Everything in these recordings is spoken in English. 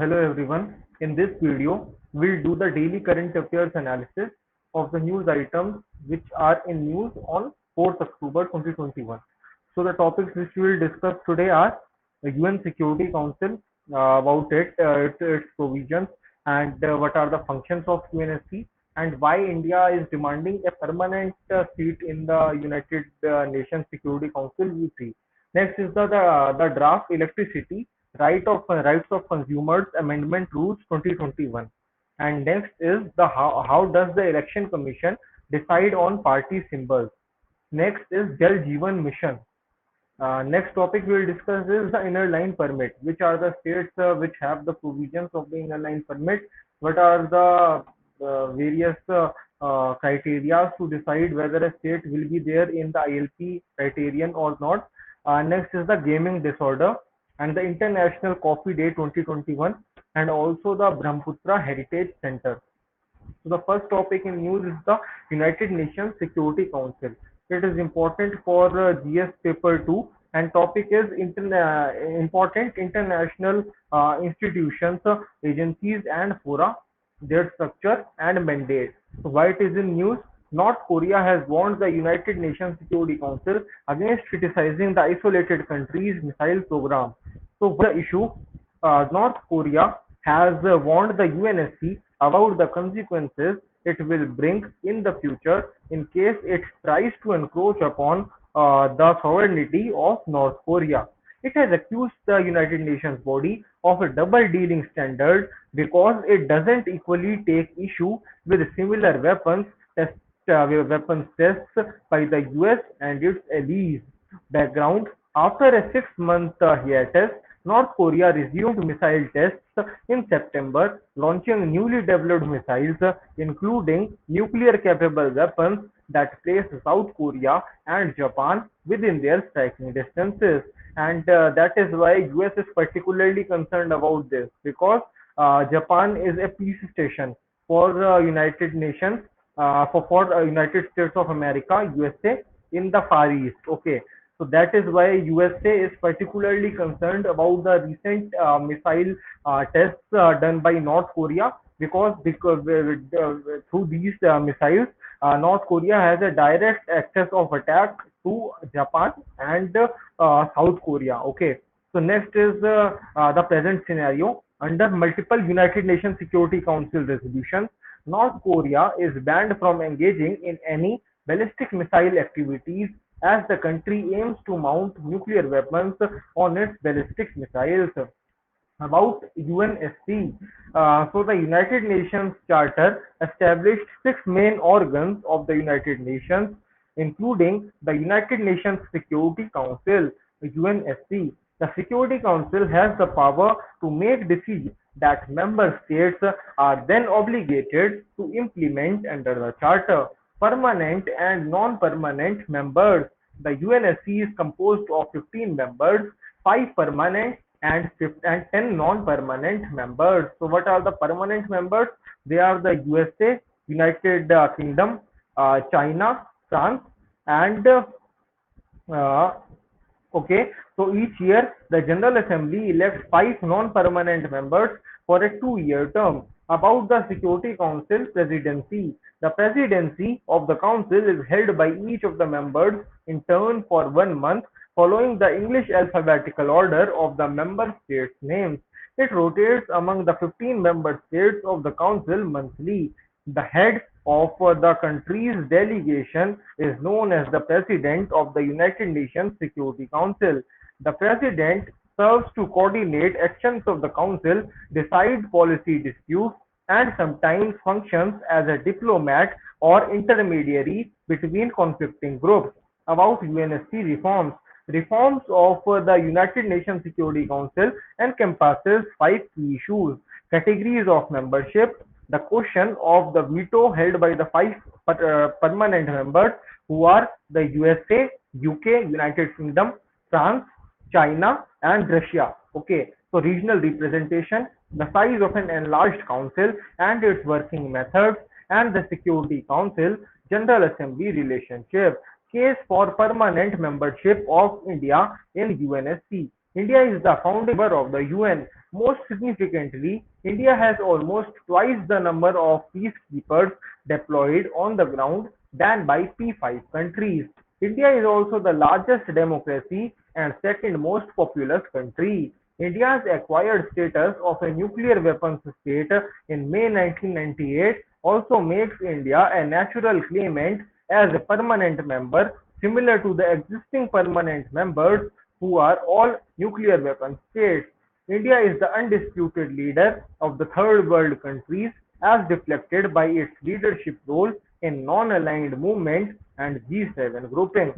Hello everyone. In this video, we'll do the daily current affairs analysis of the news items which are in news on 4th October 2021. So the topics which we will discuss today are the UN Security Council, about its provisions, and what are the functions of UNSC, and why India is demanding a permanent seat in the United Nations Security Council. We see. Next is the draft electricity rights of consumers amendment rules 2021, and next is the how does the election commission decide on party symbols. Next is Jal Jeevan Mission. Next topic we will discuss is the inner line permit. Which are the states which have the provisions of the inner line permit? What are the various criteria to decide whether a state will be there in the ILP criterion or not? Next is the gaming disorder and the International Coffee Day 2021, and also the Brahmaputra Heritage Center. So the first topic in news is the United Nations Security Council. It is important for GS paper 2, and topic is important international institutions, agencies and fora, their structure and mandate. So why it is in news? North Korea has warned the United Nations Security Council against criticizing the isolated country's missile program. So what the issue? North Korea has warned the UNSC about the consequences it will bring in the future in case it tries to encroach upon the sovereignty of North Korea. It has accused the United Nations body of a double dealing standard because it doesn't equally take issue with similar weapons tests by the US and its allies. Background: after a 6-month hiatus, North Korea resumed missile tests in September, launching newly developed missiles, including nuclear-capable weapons that place South Korea and Japan within their striking distances. And that is why US is particularly concerned about this, because Japan is a peace station for United Nations, for United States of America, USA, in the Far East. Okay, so that is why USA is particularly concerned about the recent missile tests done by North Korea, because through these missiles, North Korea has a direct access of attack to Japan and South Korea. Okay, so next is the present scenario. Under multiple United Nations Security Council resolutions, North Korea is banned from engaging in any ballistic missile activities as the country aims to mount nuclear weapons on its ballistic missiles. About UNSC, so the United Nations Charter established 6 main organs of the United Nations, including the United Nations Security Council, UNSC. The Security Council has the power to make decisions that member states are then obligated to implement under the Charter. Permanent and non-permanent members. The UNSC is composed of 15 members, 5 permanent and 10 non-permanent members. So what are the permanent members? They are the USA, United Kingdom, China, France, and uh, okay, so each year the General Assembly elects 5 non-permanent members for a 2-year term. About the Security Council presidency, the presidency of the council is held by each of the members in turn for 1 month, following the English alphabetical order of the member states' names. It rotates among the 15 member states of the council monthly. The head of the country's delegation is known as the President of the United Nations Security Council. The President serves to coordinate actions of the Council, decide policy disputes, and sometimes functions as a diplomat or intermediary between conflicting groups. About UNSC reforms. Reforms of the United Nations Security Council encompasses 5 key issues: categories of membership, the question of the veto held by the 5 permanent members, who are the USA, UK, United Kingdom, France, China, and Russia. Okay, so regional representation, the size of an enlarged council and its working methods, and the Security Council General Assembly relationship. Case for permanent membership of India in UNSC. India is the founding member of the UN. Most significantly, India has almost twice the number of peacekeepers deployed on the ground than by P5 countries. India is also the largest democracy and second most populous country. India's acquired status of a nuclear weapons state in May 1998 also makes India a natural claimant as a permanent member, similar to the existing permanent members who are all nuclear weapon states. India is the undisputed leader of the third world countries as reflected by its leadership role in non-aligned movement and G7 grouping.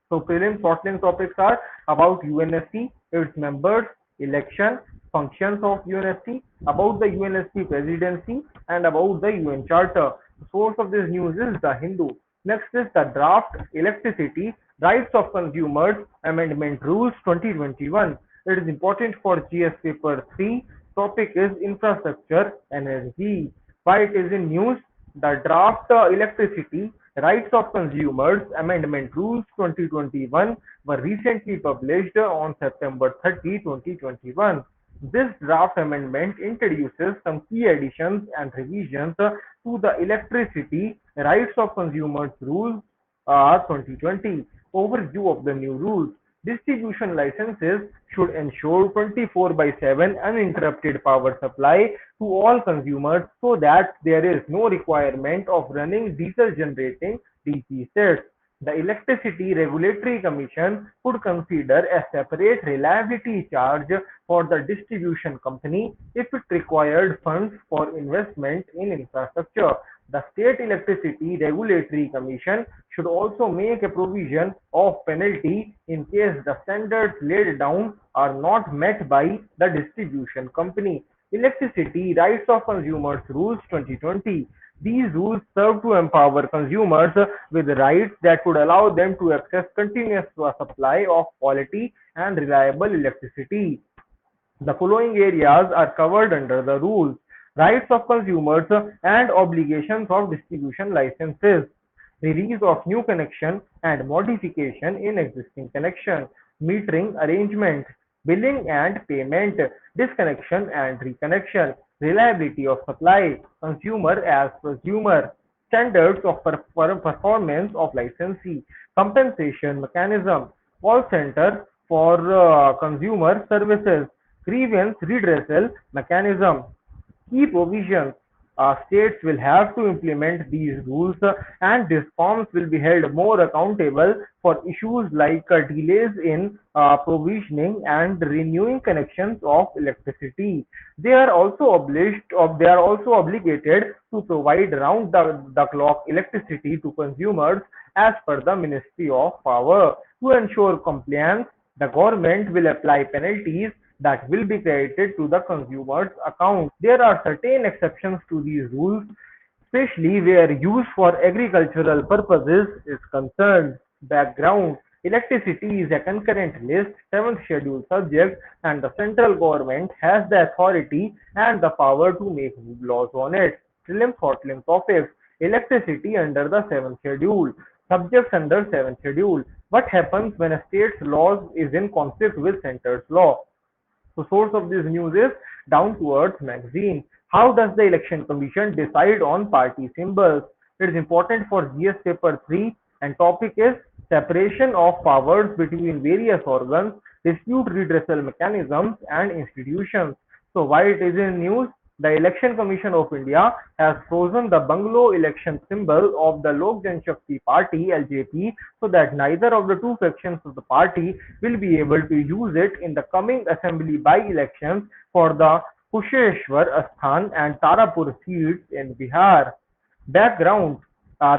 So prelim shortling topics are about UNSC, its members, election, functions of UNSC, about the UNSC presidency, and about the UN Charter. The source of this news is The Hindu. Next is the draft Electricity Rights of Consumers Amendment Rules 2021. It is important for GS paper 3. Topic is infrastructure energy. Why it is in news? The draft Electricity Rights of Consumers Amendment Rules 2021 were recently published on September 30, 2021. This draft amendment introduces some key additions and revisions to the Electricity Rights of Consumers Rules 2020. Overview of the new rules. Distribution licenses should ensure 24 by 7 uninterrupted power supply to all consumers so that there is no requirement of running diesel generating DC sets. The Electricity Regulatory Commission could consider a separate reliability charge for the distribution company if it required funds for investment in infrastructure. The State Electricity Regulatory Commission should also make a provision of penalty in case the standards laid down are not met by the distribution company. Electricity Rights of Consumers Rules 2020. These rules serve to empower consumers with rights that would allow them to access continuous supply of quality and reliable electricity. The following areas are covered under the rules: rights of consumers and obligations of distribution licenses, release of new connection and modification in existing connection, metering arrangement, billing and payment, disconnection and reconnection, reliability of supply, consumer as prosumer, standards of performance of licensee, compensation mechanism, call center for consumer services, grievance redressal mechanism. Key provisions: states will have to implement these rules and DISCOMs will be held more accountable for issues like delays in provisioning and renewing connections of electricity. They are also obligated to provide round the clock electricity to consumers as per the Ministry of Power. To ensure compliance, the government will apply penalties that will be credited to the consumer's account. There are certain exceptions to these rules, especially where use for agricultural purposes is concerned. Background: electricity is a concurrent list, seventh schedule subject, and the central government has the authority and the power to make laws on it. Prelim Thortlim topics: electricity under the seventh schedule. Subjects under seventh schedule. What happens when a state's laws is in conflict with center's law? So source of this news is Down to Earth magazine. How does the election commission decide on party symbols? It is important for GS paper 3 and topic is separation of powers between various organs, dispute redressal mechanisms and institutions. So why it is in news? The Election Commission of India has frozen the bungalow election symbol of the Lok Janshakti Party (LJP) so that neither of the two factions of the party will be able to use it in the coming assembly by-elections for the Kusheshwar Asthan and Tarapur seats in Bihar. Background: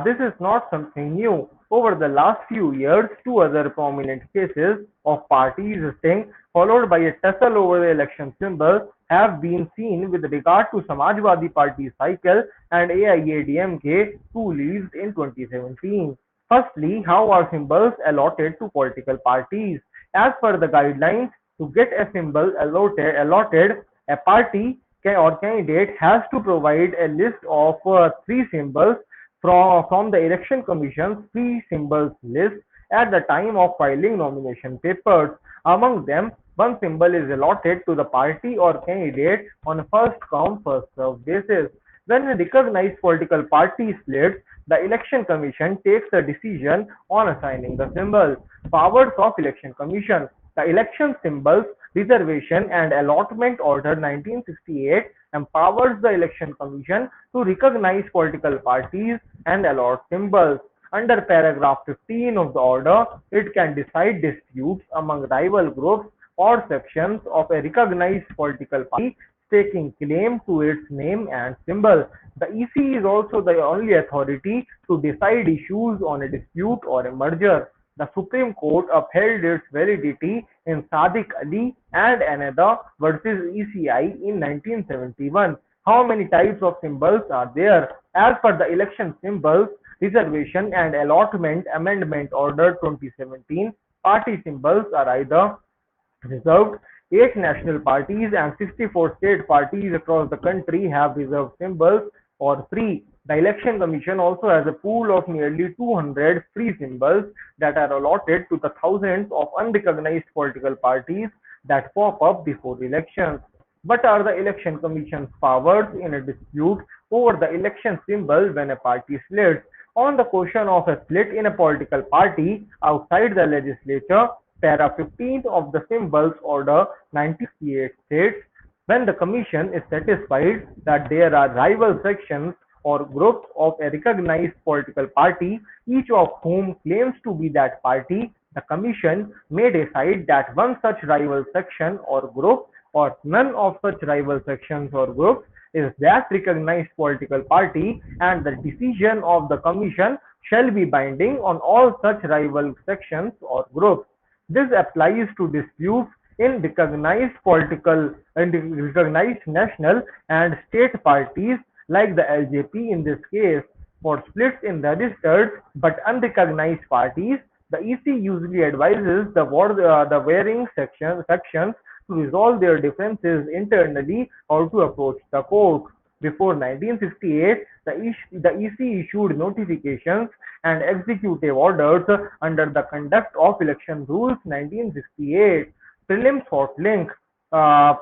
this is not something new. Over the last few years, two other prominent cases of parties sting followed by a tussle over the election symbol have been seen with regard to Samajwadi Party cycle and AIADMK, two leads in 2017. Firstly, how are symbols allotted to political parties? As per the guidelines, to get a symbol allotted, a party or candidate has to provide a list of three symbols from the Election Commission's three symbols list at the time of filing nomination papers. Among them, one symbol is allotted to the party or candidate on a first come first served basis. When a recognized political party splits, the Election Commission takes a decision on assigning the symbol. Powers of Election Commission. The Election Symbols Reservation and Allotment Order 1968 empowers the Election Commission to recognize political parties and allot symbols. Under paragraph 15 of the order, it can decide disputes among rival groups or sections of a recognized political party staking claim to its name and symbol. The EC is also the only authority to decide issues on a dispute or a merger. The Supreme Court upheld its validity in Sadiq Ali and Anada versus ECI in 1971. How many types of symbols are there? As per the Election Symbols Reservation and Allotment Amendment Order 2017, party symbols are either reserved. 8 national parties and 64 state parties across the country have reserved symbols or free. The Election Commission also has a pool of nearly 200 free symbols that are allotted to the thousands of unrecognized political parties that pop up before elections. What are the Election Commission's powers in a dispute over the election symbol when a party splits? On the question of a split in a political party outside the legislature, para 15 of the Symbols Order 1968 states, when the Commission is satisfied that there are rival sections or groups of a recognized political party, each of whom claims to be that party, the Commission may decide that one such rival section or group or none of such rival sections or groups is that recognized political party, and the decision of the Commission shall be binding on all such rival sections or groups. This applies to disputes in recognized national and state parties like the LJP in this case. For splits in registered but unrecognized parties, the EC usually advises the varying sections to resolve their differences internally or to approach the court. Before 1968, the EC issued notifications and executive orders under the Conduct of Election Rules 1968. Prelims hot link. Uh,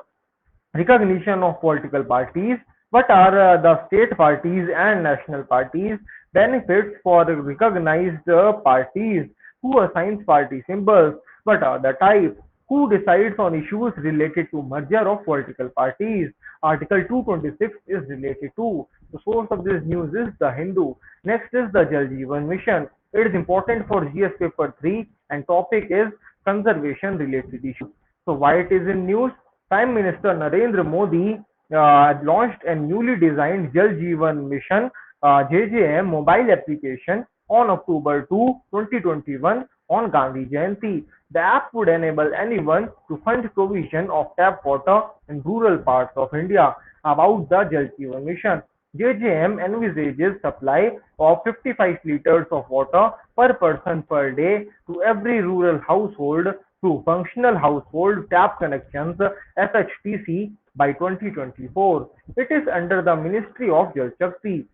Recognition of political parties. What are the state parties and national parties? Benefits for recognized parties. Who assigns party symbols? What are the types? Who decides on issues related to merger of political parties? Article 226 is related to. The source of this news is The Hindu. Next is the Jal Jeevan Mission. It is important for GS paper 3 and topic is conservation related issues. So why it is in news? Prime Minister Narendra Modi launched a newly designed Jal Jeevan Mission JJM mobile application on October 2, 2021 on Gandhi Jayanti. The app would enable anyone to fund provision of tap water in rural parts of India. About the Jal Jeevan Mission, JJM envisages supply of 55 liters of water per person per day to every rural household through functional household tap connections (FHTC) by 2024. It is under the Ministry of Jal Shakti.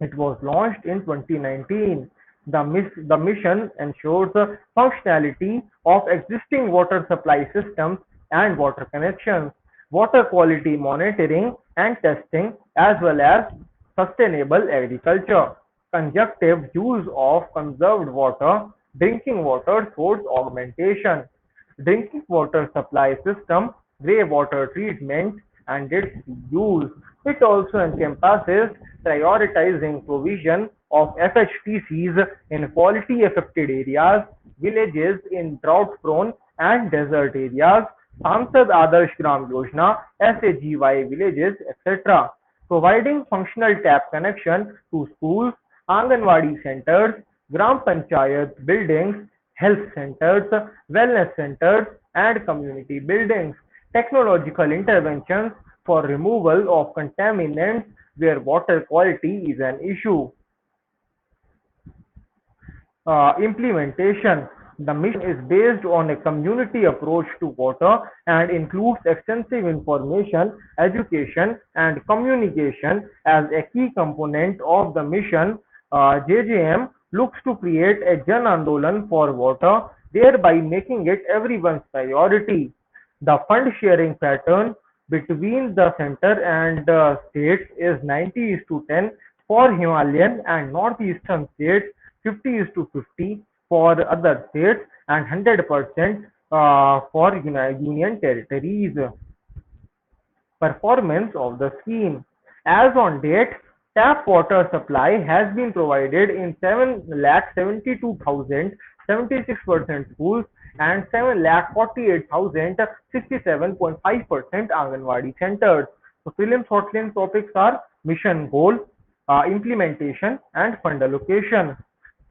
It was launched in 2019. The mission ensures functionality of existing water supply systems and water connections, water quality monitoring and testing, as well as sustainable agriculture, conjunctive use of conserved water, drinking water source augmentation, drinking water supply system, grey water treatment, and its use. It also encompasses prioritizing provision of FHTCs in quality affected areas, villages in drought prone and desert areas, Sansad Adarsh Gram Yojana, SAGY villages, etc. Providing functional tap connection to schools, Anganwadi centers, Gram Panchayat buildings, health centers, wellness centers, and community buildings. Technological interventions for removal of contaminants where water quality is an issue. Implementation. The mission is based on a community approach to water and includes extensive information, education, and communication as a key component of the mission. JJM looks to create a Jan Andolan for water thereby making it everyone's priority. The fund sharing pattern between the center and states is 90 is to 10 for Himalayan and northeastern states, 50 is to 50 for other states, and 100% for union territories. Performance of the scheme. As on date, tap water supply has been provided in 7,72,076% schools and 7,48,067.5% Anganwadi centers. So, prelims hotline topics are mission goal, implementation, and fund allocation.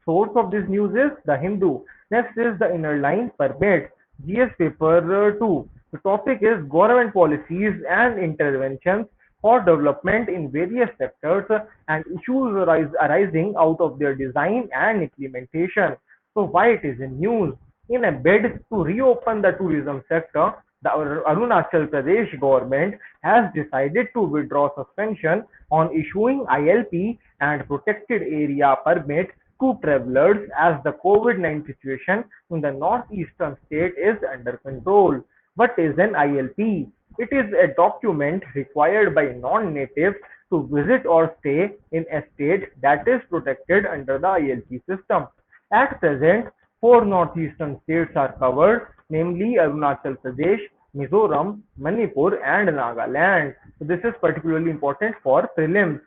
Source of this news is The Hindu. Next is the inner line permit. GS paper 2. The topic is government policies and interventions for development in various sectors and issues arising out of their design and implementation. So why it is in news? In a bid to reopen the tourism sector, the Arunachal Pradesh government has decided to withdraw suspension on issuing ILP and protected area permit to travelers as the COVID-19 situation in the northeastern state is under control. What is an ILP? It is a document required by non-natives to visit or stay in a state that is protected under the ILP system. At present, four northeastern states are covered, namely Arunachal Pradesh, Mizoram, Manipur, and Nagaland. So this is particularly important for prelims.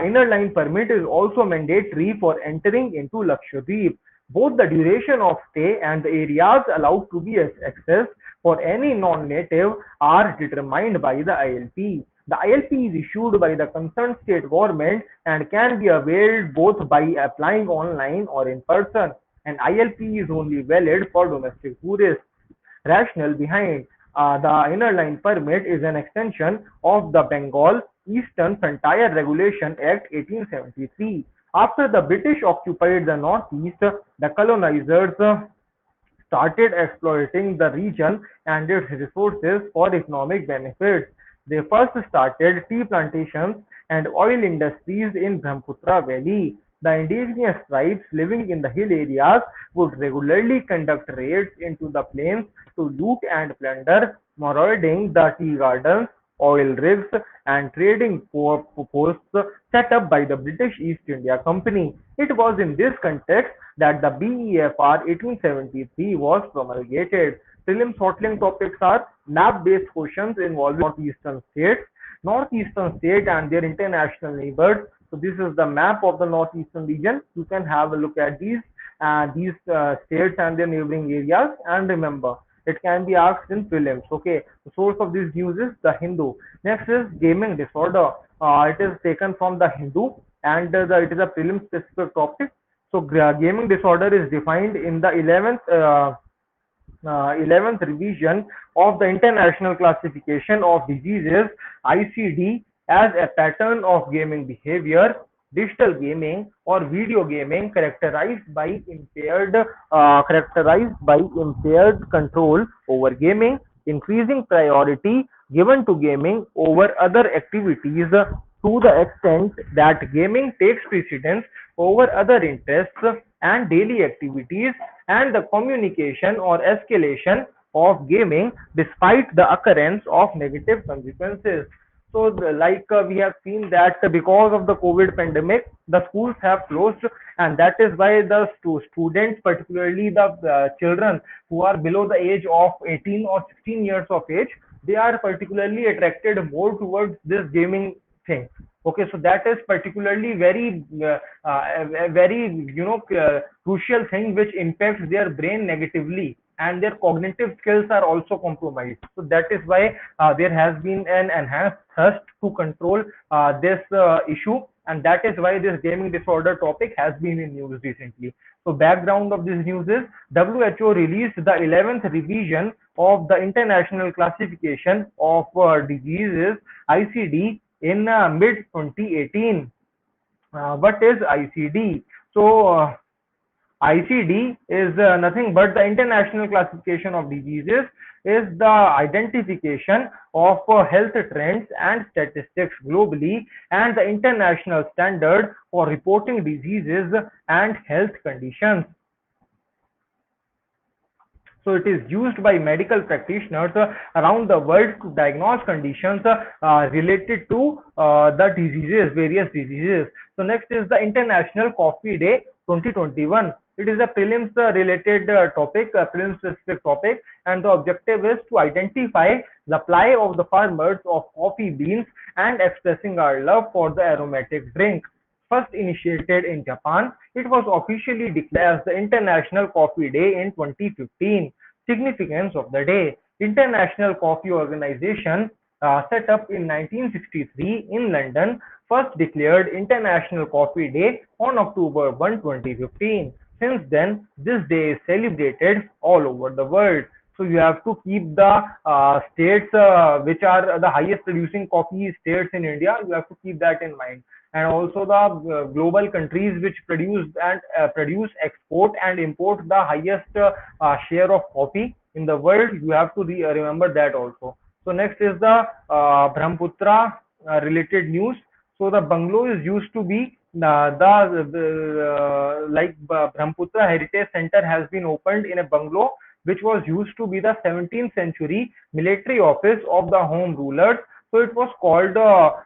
Inner line permit is also mandatory for entering into Lakshadweep. Both the duration of stay and the areas allowed to be accessed for any non-native are determined by the ILP. The ILP is issued by the concerned state government and can be availed both by applying online or in person. An ILP is only valid for domestic tourists. Rationale behind the Inner Line Permit is an extension of the Bengal Eastern Frontier Regulation Act 1873. After the British occupied the northeast, the colonizers started exploiting the region and its resources for economic benefits. They first started tea plantations and oil industries in Brahmaputra Valley. The indigenous tribes living in the hill areas would regularly conduct raids into the plains to loot and plunder, marauding the tea gardens, oil rigs, and trading posts set up by the British East India Company. It was in this context that the BEFR 1873 was promulgated. Prelims hotline topics are map-based questions involving northeastern states, northeastern state and their international neighbors. So this is the map of the northeastern region. You can have a look at these states and their neighboring areas, and remember it can be asked in prelims. Okay, the source of this news is The Hindu. Next is gaming disorder. It is taken from The Hindu, and it is a prelim specific topic. So gaming disorder is defined in the 11th revision of the International Classification of Diseases (ICD) as a pattern of gaming behavior, digital gaming or video gaming characterized by impaired control over gaming, increasing priority given to gaming over other activities to the extent that gaming takes precedence over other interests and daily activities, and the communication or escalation of gaming despite the occurrence of negative consequences. So, we have seen that because of the COVID pandemic, the schools have closed, and that is why the students, particularly the children who are below the age of 18 or 16 years of age, they are particularly attracted more towards this gaming thing. Okay, so that is particularly a very crucial thing which impacts their brain negatively, and their cognitive skills are also compromised. So that is why there has been an enhanced thrust to control this issue, and that is why this gaming disorder topic has been in news recently. So background of this news is WHO released the 11th revision of the International Classification of Diseases (ICD) in mid 2018. What is ICD? So ICD is nothing but the International Classification of Diseases, is the identification of health trends and statistics globally, and the international standard for reporting diseases and health conditions. So it is used by medical practitioners around the world to diagnose conditions related to the diseases, various diseases. So next is the International Coffee Day 2021. It is a prelims related topic, a prelims specific topic, and the objective is to identify the plight of the farmers of coffee beans and expressing our love for the aromatic drink. First initiated in Japan, it was officially declared as the International Coffee Day in 2015. Significance of the day: International Coffee Organization, set up in 1963 in London, first declared International Coffee Day on October 1, 2015. Since then, this day is celebrated all over the world. So you have to keep the states which are the highest producing coffee states in India. You have to keep that in mind, and also the global countries which produce, export, and import the highest share of coffee in the world. You have to remember that also. So next is the Brahmaputra related news. So the bungalow is used to be Brahmaputra Heritage Center has been opened in a bungalow which was used to be the 17th century military office of the home rulers. So it was called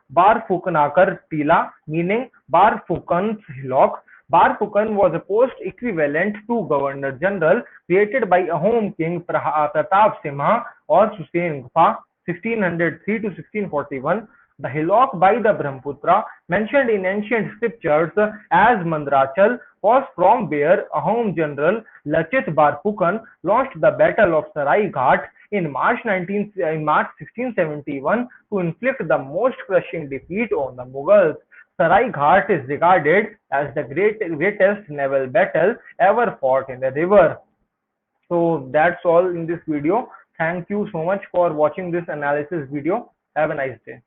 Bar Fukanakar Tila, meaning Bar Fukan's hillock. Bar Fukan was a post equivalent to Governor General created by Ahom King Pratap Simha or Hussein Gupta 1603 to 1641. The hillock by the Brahmaputra, mentioned in ancient scriptures as Mandrachal, was from where Ahom general Lachit Barphukan launched the Battle of Sarai Ghat in March 1671 to inflict the most crushing defeat on the Mughals. Sarai Ghat is regarded as the greatest naval battle ever fought in the river. So that's all in this video. Thank you so much for watching this analysis video. Have a nice day.